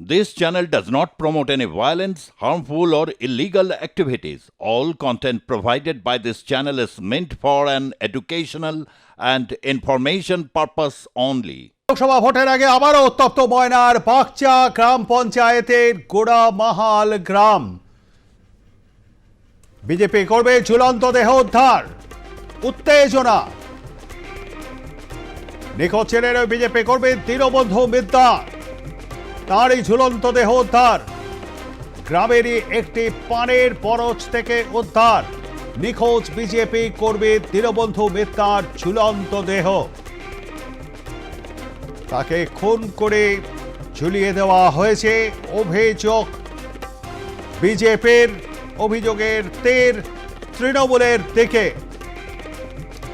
This channel does not promote any violence, harmful, or illegal activities. All content provided by this channel is meant for an educational and information purpose only. Lok Sabha ভোটের আগে আবারও উত্তপ্ত ময়নার বাগচা গ্রাম পঞ্চায়েতের গোড়ামাহাল গ্রাম। BJP করবে ঝুলন্ত দেহ উদ্ধার, উত্তেজনা। নিখোঁজ ছেলের বিজেপি করবে দীনবন্ধু মিদ্দার, তারই ঝুলন্ত দেহ উদ্ধার। গ্রামেরই একটি পানের পরচ থেকে উদ্ধার। নিখোঁজ বিজেপি করবে দীনবন্ধু মিদ্দার ঝুলন্ত দেহ। তাকে খুন করে ঝুলিয়ে দেওয়া হয়েছে। অভিযোগ বিজেপির, অভিযোগের তীর তৃণমূলের দিকে।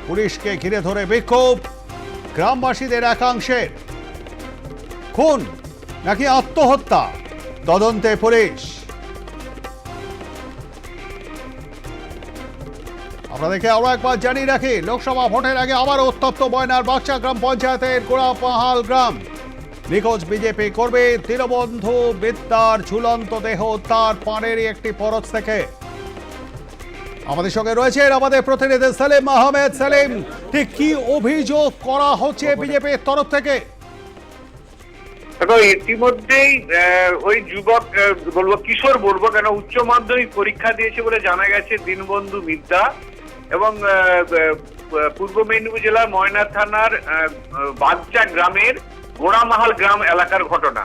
পুলিশকে ঘিরে ধরে বিক্ষোভ গ্রামবাসীদের একাংশের। খুন নাকি আত্মহত্যা, তদন্তে পুলিশ। আপনাদেরকে আরো একবার জানিয়ে রাখি, লোকসভা ভোটের আগে আবারও উত্তপ্ত ময়নার বাগচা গ্রাম পঞ্চায়েতের গোড়ামাহাল গ্রাম। নিখোঁজ বিজেপি করবে দীনবন্ধু মিদ্দার ঝুলন্ত দেহ উদ্ধার পানেরই একটি পরচ থেকে। আমাদের সঙ্গে রয়েছেন আমাদের প্রতিনিধি সেলিম আহমেদ। সেলিম, ঠিক কি অভিযোগ করা হচ্ছে বিজেপির তরফ থেকে? ইতিমধ্যেই ওই যুবক বলবো, কিশোর বলবো কেন, উচ্চ মাধ্যমিক পরীক্ষা দিয়েছে বলে জানা গেছে দীনবন্ধু মিদ্দা, এবং পূর্ব মেদিনীপুর জেলার ময়না থানার বাগচা গ্রামের গোড়ামাহাল গ্রাম এলাকার ঘটনা।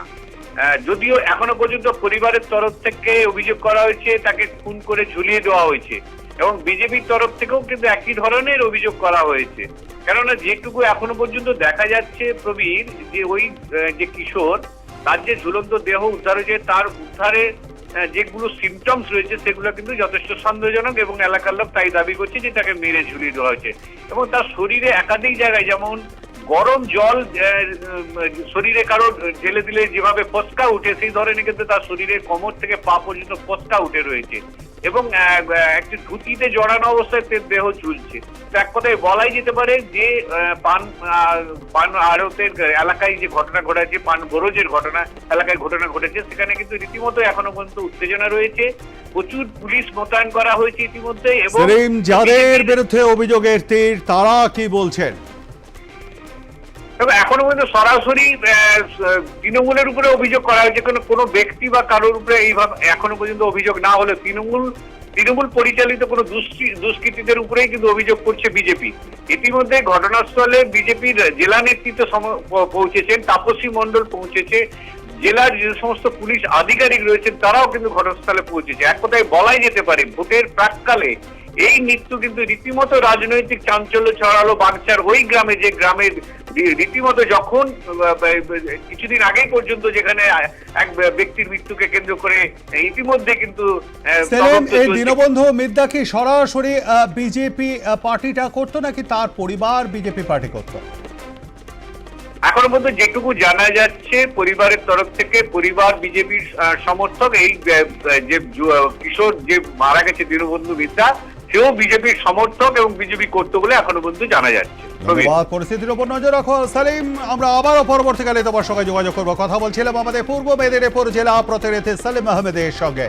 যদিও এখনো পর্যন্ত পরিবারের তরফ থেকে অভিযোগ করা হয়েছে তাকে খুন করে ঝুলিয়ে দেওয়া হয়েছে, এবং বিজেপির তরফ থেকেও কিন্তু একই ধরনের অভিযোগ করা হয়েছে। কেননা যেটুকু এখনো পর্যন্ত দেখা যাচ্ছে প্রবীর, যে ওই যে কিশোর, তার যে ঝুলন্ত দেহ উদ্ধার হয়েছে, তার উদ্ধারে যেগুলো সিমটমস রয়েছে সেগুলো কিন্তু যথেষ্ট সন্দেহজনক, এবং এলাকার লোক তাই দাবি করছে যে তাকে মেরে ঝুলিয়ে দেওয়া হয়েছে। এবং তার শরীরে একাধিক জায়গায়, যেমন গরম জল শরীরে কারো ঢেলে দিলে যেভাবে ফসকা উঠে, সেই ধরনের কিন্তু তার শরীরে কোমর থেকে পা পর্যন্ত ফসকা উঠে রয়েছে, এবং একটি ধুতিতে জড়ানো অবস্থায় দেহ ঝুলছে। তো এক কথায় বলাই যেতে পারে যে পান আড়তের এলাকায় যে ঘটনা ঘটেছে, পান বরজের ঘটনা এলাকায় ঘটনা ঘটেছে, সেখানে কিন্তু রীতিমতো এখনো পর্যন্ত উত্তেজনা রয়েছে। প্রচুর পুলিশ মোতায়েন করা হয়েছে ইতিমধ্যে। এবং যাদের বিরুদ্ধে অভিযোগের তীর, তারা কি বলছেন? এখনো পর্যন্ত সরাসরি তৃণমূলের উপরে অভিযোগ করা হয়েছে, কোনো ব্যক্তি বা কারোর উপরে এইভাবে এখনো পর্যন্ত অভিযোগ না হলে তৃণমূল পরিচালিত কোনো দুষ্কৃতীদের উপরেই কিন্তু অভিযোগ করছে বিজেপি। ইতিমধ্যে ঘটনাস্থলে বিজেপির জেলা নেতৃত্ব পৌঁছেছেন, তাপসী মণ্ডল পৌঁছেছে, জেলার যে সমস্ত পুলিশ আধিকারিক রয়েছেন তারাও কিন্তু ঘটনাস্থলে পৌঁছেছে। এক কথায় বলাই যেতে পারে ভোটের প্রাককালে এই মৃত্যু কিন্তু রীতিমতো রাজনৈতিক চাঞ্চল্য ছড়ালো বাগচার ওই গ্রামে, যে গ্রামের রীতিমতো যখন কিছুদিন আগে পর্যন্ত যেখানে এক ব্যক্তির মৃত্যুকে কেন্দ্র করে ইতিমধ্যে কিন্তু এই দীনবন্ধু মিদ্দা কি সরাসরি বিজেপি পার্টিটা করতো, নাকি তার পরিবার বিজেপি পার্টি করতো? এখনো পর্যন্ত যেটুকু জানা যাচ্ছে, পরিবারের তরফ থেকে পরিবার বিজেপির সমর্থক। এই যে কিশোর যে মারা গেছে দীনবন্ধু মিদ্দা, সেও বিজেপির সমর্থক এবং বিজেপি করতো বলে এখনো পর্যন্ত জানা যাচ্ছে। পরিস্থিতির উপর নজর রাখো সালিম। আমরা আবারও পরবর্তীকালে তোমার সঙ্গে যোগাযোগ করবো। কথা বলছিলাম আমাদের পূর্ব মেদিনীপুর জেলা প্রতিনিধি সেলিম আহমেদের সঙ্গে।